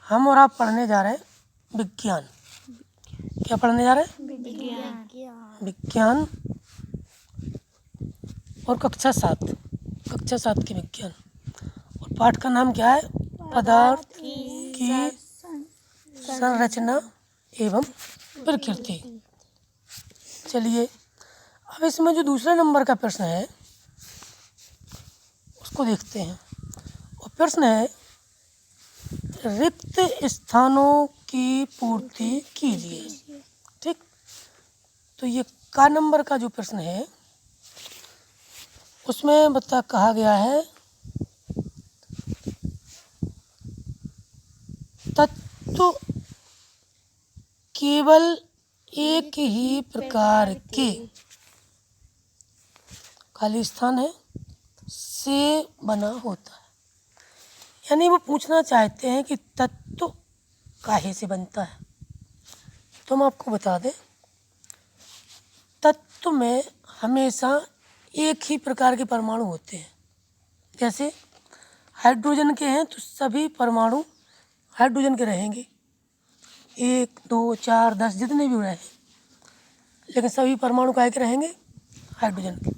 हम और आप पढ़ने जा रहे हैं विज्ञान। क्या पढ़ने जा रहे हैं? विज्ञान और कक्षा 7 की विज्ञान। और पाठ का नाम क्या है? पदार्थ की संरचना एवं प्रकृति। चलिए, अब इसमें जो दूसरे नंबर का प्रश्न है उसको देखते हैं। और प्रश्न है, रिक्त स्थानों की पूर्ति कीजिए। ठीक, तो ये का नंबर का जो प्रश्न है उसमें कहा गया है तत्व केवल एक ही प्रकार के, खाली स्थान है, से बना होता है। यानी वो पूछना चाहते हैं कि तत्व काहे से बनता है। तो हम आपको बता दें, तत्व में हमेशा एक ही प्रकार के परमाणु होते हैं। जैसे हाइड्रोजन के हैं तो सभी परमाणु हाइड्रोजन के रहेंगे, 1 2 4 10 जितने भी रहे, लेकिन सभी परमाणु काहे के रहेंगे? हाइड्रोजन के।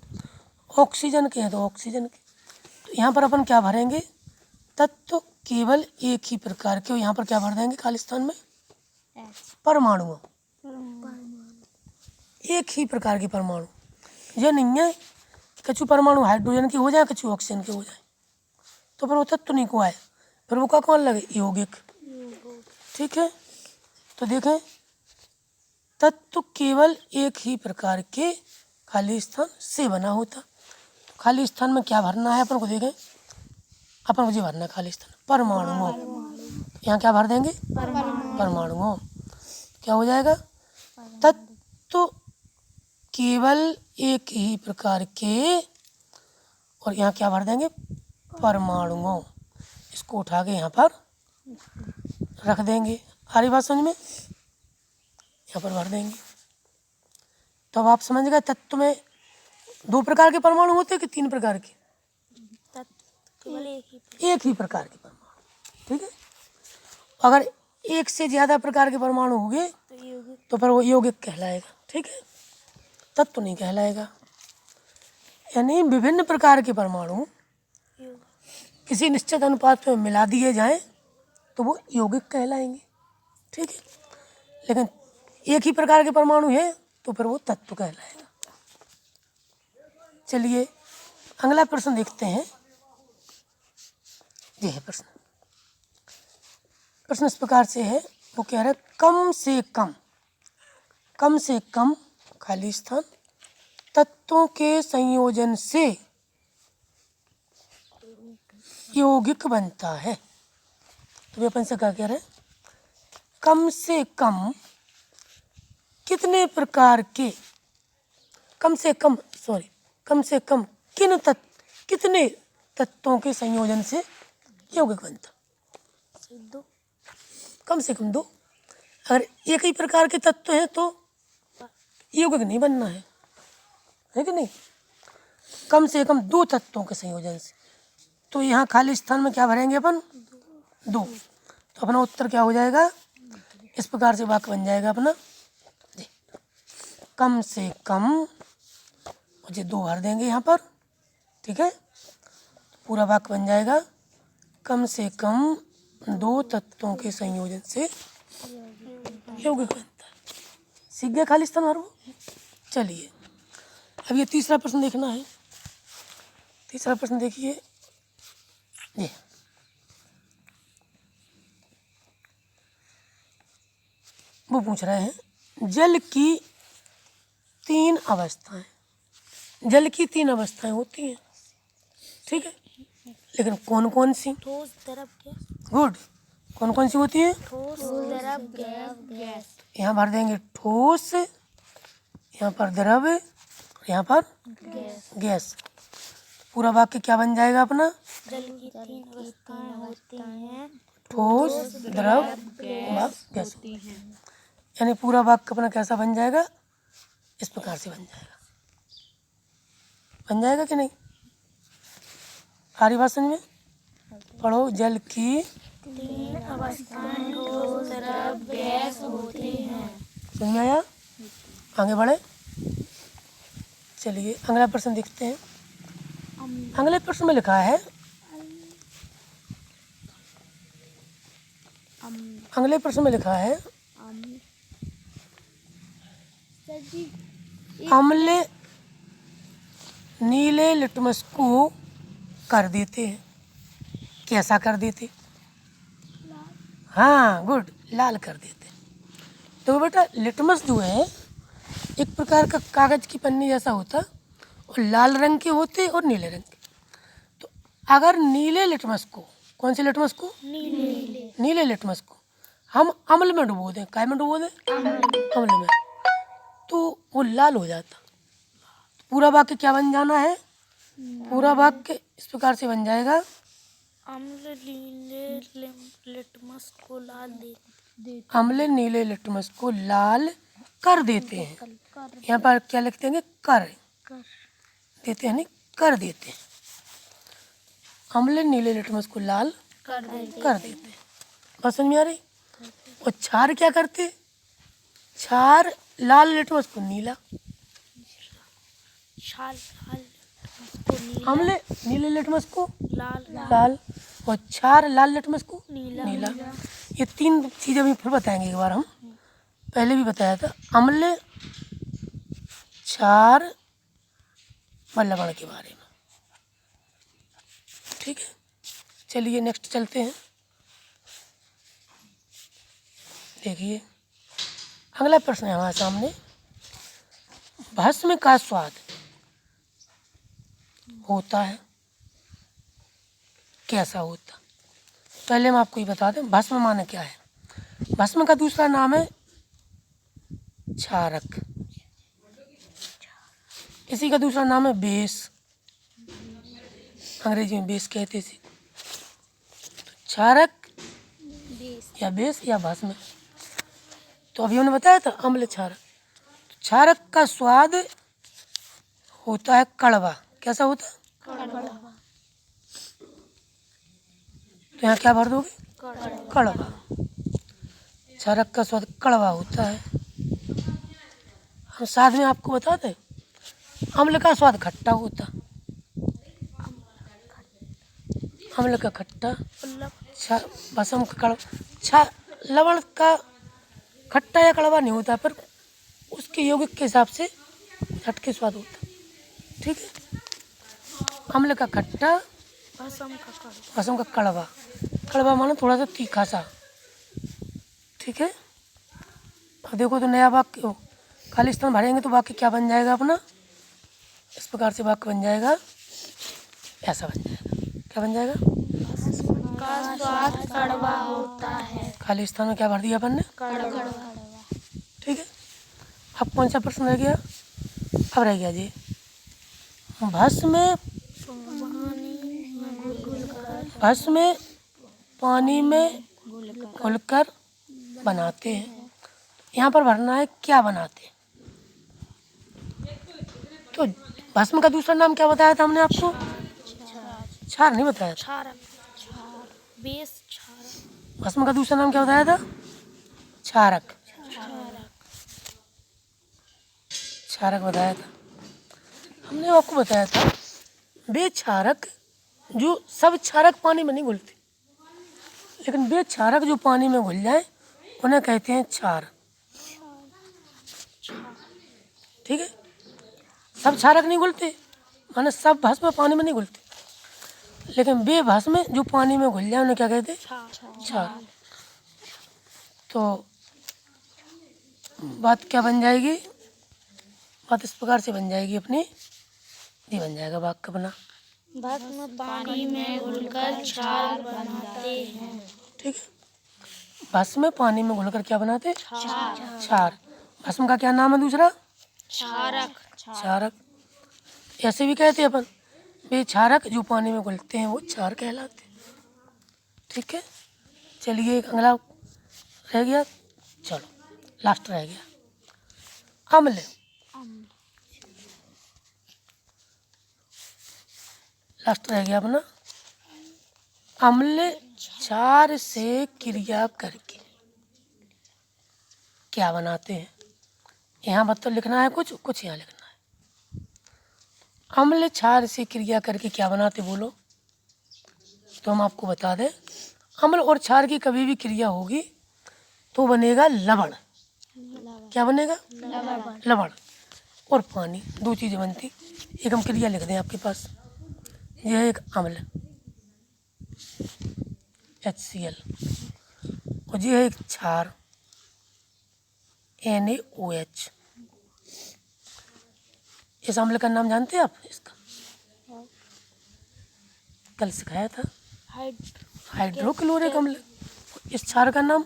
ऑक्सीजन के हैं तो ऑक्सीजन के। तो यहाँ पर अपन क्या भरेंगे? तत्व केवल एक ही प्रकार के। यहाँ पर क्या भर देंगे खाली स्थान में? परमाणु। एक ही प्रकार के परमाणु। ये नहीं है कछु परमाणु हाइड्रोजन के हो जाए, कछु ऑक्सीजन के हो जाए, तो फिर वो तत्व नहीं को आए, फिर वो का कौन लगे? यौगिक। ठीक है, तो देखें, तत्व केवल एक ही प्रकार के खाली स्थान से बना होता। तो खाली स्थान में क्या भरना है अपन को? देखें, अपन मुझे भरना है खाली स्थान परमाणुओं। यहाँ क्या भर देंगे? परमाणुओं। क्या हो जाएगा? तत्व केवल एक ही प्रकार के, और यहाँ क्या भर देंगे? परमाणुओं। इसको उठा के यहाँ पर रख देंगे। आ रही बात समझ में? यहाँ पर भर देंगे। तो अब आप समझ गए तत्व में 2 प्रकार के परमाणु होते हैं कि 3 प्रकार के? एक ही प्रकार के परमाणु। ठीक है, अगर एक से ज़्यादा प्रकार के परमाणु होंगे तो फिर वो यौगिक कहलाएगा। ठीक है, तत्व नहीं कहलाएगा। यानी विभिन्न प्रकार के परमाणु किसी निश्चित अनुपात में मिला दिए जाएं तो वो यौगिक कहलाएंगे। ठीक है, लेकिन एक ही प्रकार के परमाणु है तो फिर वो तत्व कहलाएगा। चलिए, अगला प्रश्न देखते हैं। ये है प्रश्न। प्रश्न इस प्रकार से है, वो कह रहा है कम से कम खाली स्थान तत्वों के संयोजन से यौगिक बनता है। तो अपन से क्या कह रहे हैं? कम से कम कितने प्रकार के, कम से कम कितने तत्वों के संयोजन से यौगिक बनता? 2। कम से कम 2। अगर एक ही प्रकार के तत्व हैं तो यौगिक नहीं बनना है कि नहीं? कम से कम 2 तत्वों के संयोजन से। तो यहाँ खाली स्थान में क्या भरेंगे अपन? 2। तो अपना उत्तर क्या हो जाएगा? इस प्रकार से वाक्य बन जाएगा अपना, कम से कम, मुझे 2 भर देंगे यहाँ पर। ठीक है, पूरा वाक्य बन जाएगा, कम से कम 2 तत्वों के संयोजन से यौगिक बनता है। सीख गए खाली स्थान भरना? चलिए, अब ये तीसरा प्रश्न देखना है। तीसरा प्रश्न देखिए, ये वो पूछ रहे हैं, जल की 3 अवस्थाएं। जल की 3 अवस्थाएं होती हैं। ठीक है, लेकिन कौन कौन सी? ठोस, द्रव, गैस। गुड। कौन कौन सी होती है? ठोस, द्रव, गैस। यहाँ भर देंगे ठोस, यहाँ पर द्रव, यहाँ पर गैस। पूरा वाक्य क्या बन जाएगा अपना? जल की 3 अवस्थाएं होती हैं, ठोस, द्रव, गैस। यानी पूरा वाक्य अपना कैसा बन जाएगा? इस प्रकार से बन जाएगा कि नहीं? आ रही बात समझ में? पढ़ो, जल की तीन अवस्थाएं ठोस, द्रव, गैस होती हैं। समझ में आया? आगे बढ़े, चलिए अगला प्रश्न देखते हैं। अगले प्रश्न में लिखा है, अगले प्रश्न में लिखा है अम्ल नीले लिटमस को कर देते हैं। कैसा कर देते? हाँ गुड, लाल कर देते। तो बेटा लिटमस जो है एक प्रकार का कागज की पन्नी जैसा होता, और लाल रंग के होते और नीले रंग के। तो अगर नीले लिटमस को, कौन से लिटमस को? नीले लिटमस को हम अम्ल में डुबो दें, काय में डुबो दें? अम्ल में, तो वो लाल हो जाता। तो पूरा वाक्य क्या बन जाना है? पूरा वाक्य इस प्रकार से बन जाएगा, अम्ल नीले लिटमस को लाल अम्ल नीले लिटमस को लाल कर देते हैं। यहाँ पर क्या लिखते हैं? कर देते हैं, नहीं कर देते हैं। अम्ल नीले लिटमस को लाल कर देते हैं। बात समझ में आ रही? और क्षार क्या करते? क्षार लाल लिटमस को नीला, अम्ल नीले लिटमस को लाल और क्षार लाल लिटमस को नीला। ये तीन चीज़ें भी फिर बताएंगे एक बार, हम पहले भी बताया था, अम्ल, क्षार व लवण के बारे में। ठीक है, चलिए नेक्स्ट चलते हैं। देखिए अगला प्रश्न है हमारे सामने, भस्म का स्वाद होता है, कैसा होता? पहले हम आपको ये बता दें, भस्म माने क्या है। भस्म का दूसरा नाम है क्षारक, इसी का दूसरा नाम है बेस, अंग्रेजी में बेस कहते थे। तो क्षारक या बेस या भस्म। तो अभी हमने बताया था अम्ल क्षारक। तो क्षारक का स्वाद होता है कड़वा। कैसा होता है? तो यहाँ क्या भर दोगे? कड़वा। क्षारक का स्वाद कड़वा होता है। हम साथ में आपको बता दें, अम्ल का स्वाद खट्टा होता, अम्ल का खट्टा, भस्म का कड़वा। लवण का खट्टा या कड़वा नहीं होता, पर उसके यौगिक के हिसाब से हटके स्वाद होता। ठीक है, अम्ल का खट्टा, भस्म का कड़वा। कड़वा मानो थोड़ा सा तीखा सा। ठीक है, अब देखो तो नया वाक्य हो, खाली स्थान भरेंगे तो वाक्य क्या बन जाएगा अपना? इस प्रकार से वाक्य बन जाएगा, ऐसा बन जाएगा। क्या बन जाएगा? का स्वाद कड़वा होता है। खाली स्थान में क्या भर दिया अपन ने? कड़वा। ठीक है, अब कौन सा प्रश्न रह गया? अब रह गया जी, भस्म पानी में घुलकर बनाते हैं। यहाँ पर भरना है क्या बनाते हैं। तो भस्म का दूसरा नाम क्या बताया था हमने आपको? क्षार नहीं बताया था। भस्म का दूसरा नाम क्या बताया था? क्षारक। क्षारक बताया था हमने, आपको बताया था वे क्षारक जो, सब क्षारक पानी में नहीं घुलते, लेकिन वे क्षारक जो पानी में घुल जाए उन्हें कहते हैं क्षार। ठीक है, सब क्षारक नहीं घुलते, माने सब भस्म पानी में नहीं घुलते, लेकिन वे भस्म जो पानी में घुल जाए उन्हें क्या कहते हैं? क्षार। तो बात क्या बन जाएगी? बात इस प्रकार से बन जाएगी अपनी, ये बन जाएगा वाक्य अपना, भस्म पानी में घुलकर क्षार बनाते हैं। ठीक है, भस्म पानी में घुलकर क्या बनाते हैं? क्षार। भस्म का क्या नाम है दूसरा? क्षारक। ऐसे भी कहते हैं अपन, वे क्षारक जो पानी में घुलते हैं वो क्षार कहलाते हैं। ठीक है, चलिए एक अगला रह गया, चलो लास्ट रह गया, अम्ल। लास्ट रह गया अपना, अम्ल क्षार से क्रिया करके क्या बनाते हैं। यहाँ मतलब लिखना है कुछ कुछ यहाँ लिखना है। अम्ल क्षार से क्रिया करके क्या बनाते बोलो, तो हम आपको बता दें अम्ल और क्षार की कभी भी क्रिया होगी तो बनेगा लवण। क्या बनेगा? लवण और पानी, दो चीज़ें बनती। एक हम क्रिया लिख दें आपके पास, यह है एक अम्ल HCl और ये है एक क्षार NaOH। इस अम्ल का नाम जानते हैं आप? इसका कल सिखाया था, हाइड्रोक्लोरिक अम्ल। इस क्षार का नाम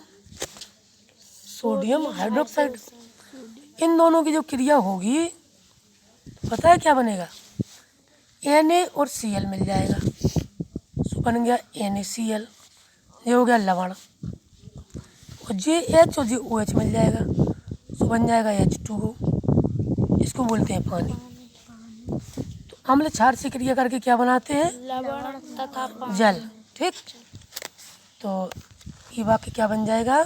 सोडियम हाइड्रोक्साइड। इन दोनों की जो क्रिया होगी पता है क्या बनेगा? Na और Cl मिल जाएगा, सो बन गया NaCl। ये हो गया लवण और JH और OH मिल जाएगा, सो बन जाएगा H2O। इसको बोलते हैं पानी। तो अम्ल क्षार से क्रिया करके क्या बनाते हैं? लवण तथा पानी। जल। ठीक, तो ये वाक्य क्या बन जाएगा?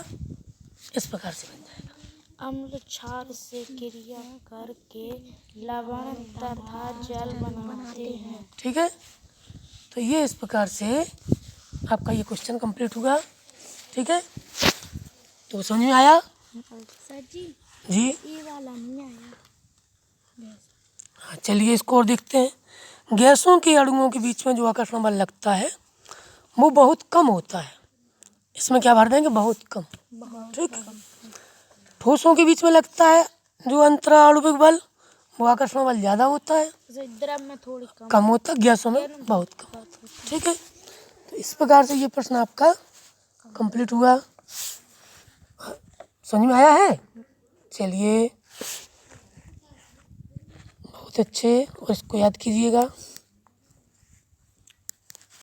इस प्रकार से बन जाएगा। अम्ल क्षार से क्रिया करके लवण तथा जल बनाते हैं। ठीक है, तो ये इस प्रकार से आपका ये क्वेश्चन कंप्लीट हुआ। ठीक है, तो समझ में आया? सर जी जी ये वाला नहीं आया। हाँ, चलिए इसको और देखते हैं। गैसों के अणुओं के बीच में जो आकर्षण बल लगता है वो बहुत कम होता है। इसमें क्या भर देंगे? बहुत कम। ठीक, ठोसों के बीच में लगता है जो अंतराणुविक बल, वो आकर्षण बल ज़्यादा होता है, द्रव में थोड़ी कम होता है, गैसों में बहुत कम। ठीक है, तो इस प्रकार से ये प्रश्न आपका कंप्लीट हुआ। समझ में आया है? चलिए बहुत अच्छे, और इसको याद कीजिएगा।